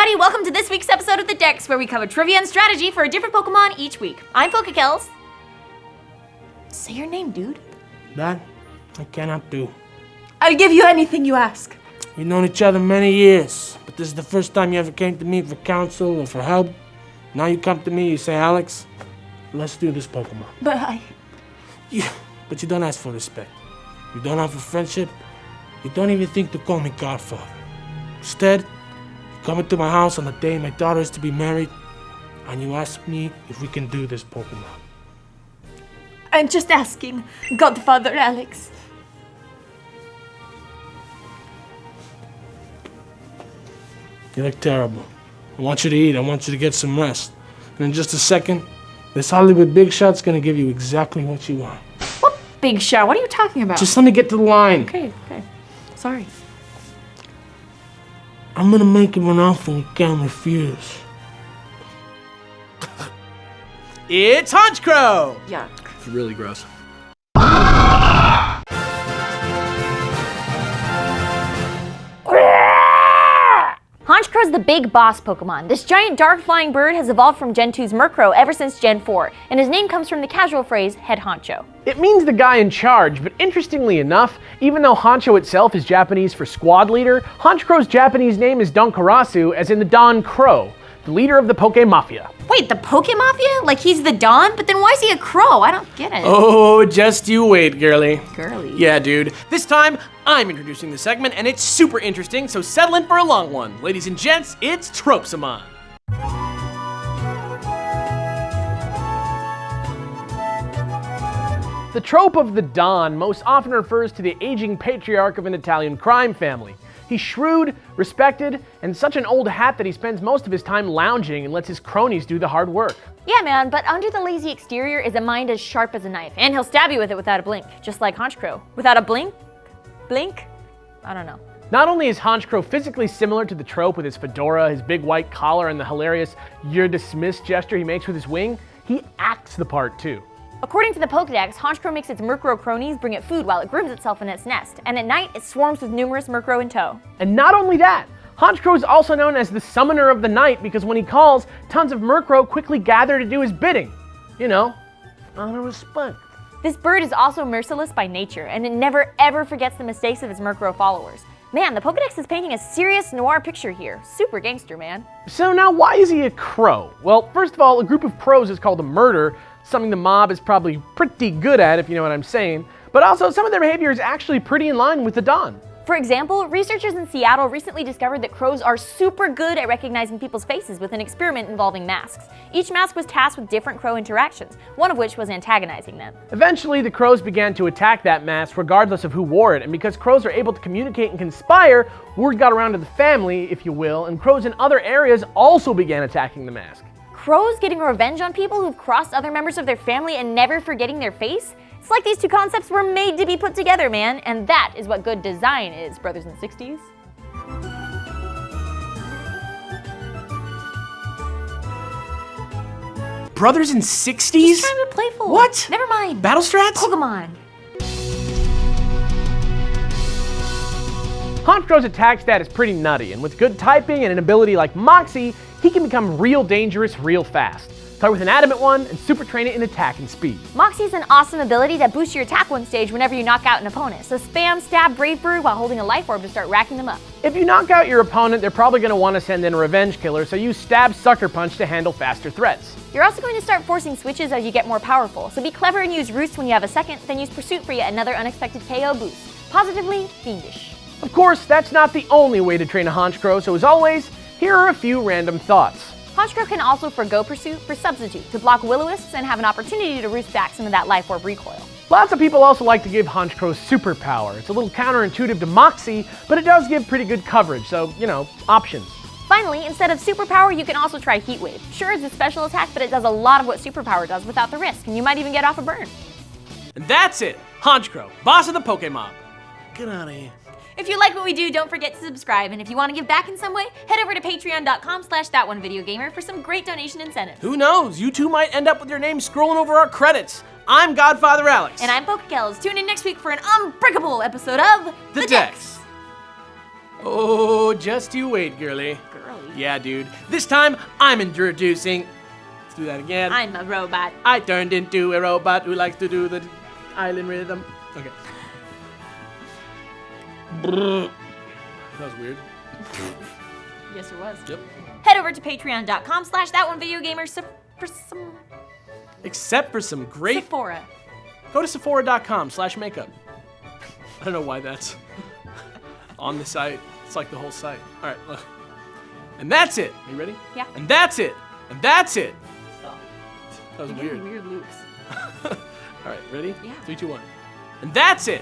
everybody, welcome to this week's episode of The Dex, where we cover trivia and strategy for a different Pokemon each week. I'm PokeKellz. Say your name, dude. That I cannot do. I'll give you anything you ask. We've known each other many years, but this is the first time you ever came to me for counsel or for help. Now you come to me, you say, Alex, let's do this Pokemon. But But you don't ask for respect. You don't offer friendship. You don't even think to call me Godfather. Instead, you come into my house on the day my daughter is to be married, and you ask me if we can do this Pokemon. I'm just asking, Godfather Alex. You look terrible. I want you to eat. I want you to get some rest. And in just a second, this Hollywood big shot's gonna give you exactly what you want. What big shot? What are you talking about? Just let me get to the line. Okay. Sorry. I'm gonna make him an offer he can't refuse. It's Honchkrow! Yuck. It's really gross. Honchkrow is the big boss Pokemon. This giant dark flying bird has evolved from Gen 2's Murkrow ever since Gen 4, and his name comes from the casual phrase, head honcho. It means the guy in charge, but interestingly enough, even though Honcho itself is Japanese for squad leader, Honchkrow's Japanese name is Don Karasu, as in the Don Crow, the leader of the Poke Mafia. Wait, the Poke Mafia? Like he's the Don? But then why is he a crow? I don't get it. Oh, just you wait, girly. Girly. Yeah, dude. This time, I'm introducing the segment, and it's super interesting, so settle in for a long one. Ladies and gents, it's Tropesamon. The trope of the Don most often refers to the aging patriarch of an Italian crime family. He's shrewd, respected, and such an old hat that he spends most of his time lounging and lets his cronies do the hard work. Yeah, man, but under the lazy exterior is a mind as sharp as a knife, and he'll stab you with it without a blink, just like Honchkrow. Without a blink? Blink? I don't know. Not only is Honchkrow physically similar to the trope with his fedora, his big white collar, and the hilarious "you're dismissed" gesture he makes with his wing, he acts the part too. According to the Pokedex, Honchkrow makes its Murkrow cronies bring it food while it grooms itself in its nest, and at night it swarms with numerous Murkrow in tow. And not only that, Honchkrow is also known as the Summoner of the Night because when he calls, tons of Murkrow quickly gather to do his bidding. You know, out of respect. This bird is also merciless by nature, and it never ever forgets the mistakes of its Murkrow followers. Man, the Pokedex is painting a serious noir picture here. Super gangster, man. So now why is he a crow? Well, first of all, a group of crows is called a murder, something the mob is probably pretty good at, if you know what I'm saying. But also, some of their behavior is actually pretty in line with the Don. For example, researchers in Seattle recently discovered that crows are super good at recognizing people's faces with an experiment involving masks. Each mask was tasked with different crow interactions, one of which was antagonizing them. Eventually, the crows began to attack that mask regardless of who wore it, and because crows are able to communicate and conspire, word got around to the family, if you will, and crows in other areas also began attacking the mask. Crows getting revenge on people who've crossed other members of their family and never forgetting their face? It's like these two concepts were made to be put together, man, and that is what good design is, brothers in the 60s. Brothers in 60s? Just trying to be playful. What? Never mind. Battle strats? Pokemon. Honchkrow's attack stat is pretty nutty, and with good typing and an ability like Moxie, he can become real dangerous real fast. Start with an Adamant one and super train it in attack and speed. Moxie's an awesome ability that boosts your attack one stage whenever you knock out an opponent, so spam stab Brave Bird while holding a life orb to start racking them up. If you knock out your opponent, they're probably going to want to send in a revenge killer, so use Stab Sucker Punch to handle faster threats. You're also going to start forcing switches as you get more powerful, so be clever and use Roost when you have a second, then use Pursuit for yet another unexpected KO boost. Positively fiendish. Of course, that's not the only way to train a Honchkrow, so as always, here are a few random thoughts. Honchkrow can also forgo Pursuit for Substitute to block Will-O-Wisps and have an opportunity to roost back some of that Life Orb recoil. Lots of people also like to give Honchkrow superpower. It's a little counterintuitive to Moxie, but it does give pretty good coverage, so, you know, options. Finally, instead of Superpower, you can also try Heat Wave. Sure, it's a special attack, but it does a lot of what Superpower does without the risk, and you might even get off a burn. And that's it. Honchkrow, boss of the Pokemob. Get out of here. If you like what we do, don't forget to subscribe, and if you want to give back in some way, head over to patreon.com/thatonevideogamer for some great donation incentives. Who knows? You two might end up with your name scrolling over our credits. I'm Godfather Alex. And I'm PokeKellz. Tune in next week for an unbreakable episode of The Dex. Oh, just you wait, girly. Girly. Yeah, dude. This time, I'm introducing... Let's do that again. I'm a robot. I turned into a robot who likes to do the island rhythm. Okay. That was weird. Yes, it was. Yep. Head over to patreon.com/thatonevideogamer for some Except for some great... Sephora. Go to sephora.com/makeup. I don't know why that's on the site. It's like the whole site. All right, look. And that's it. Are you ready? Yeah. And that's it. And that's it. Stop. That was You're weird. getting weird loops. All right, ready? Yeah. 3, 2, 1. And that's it.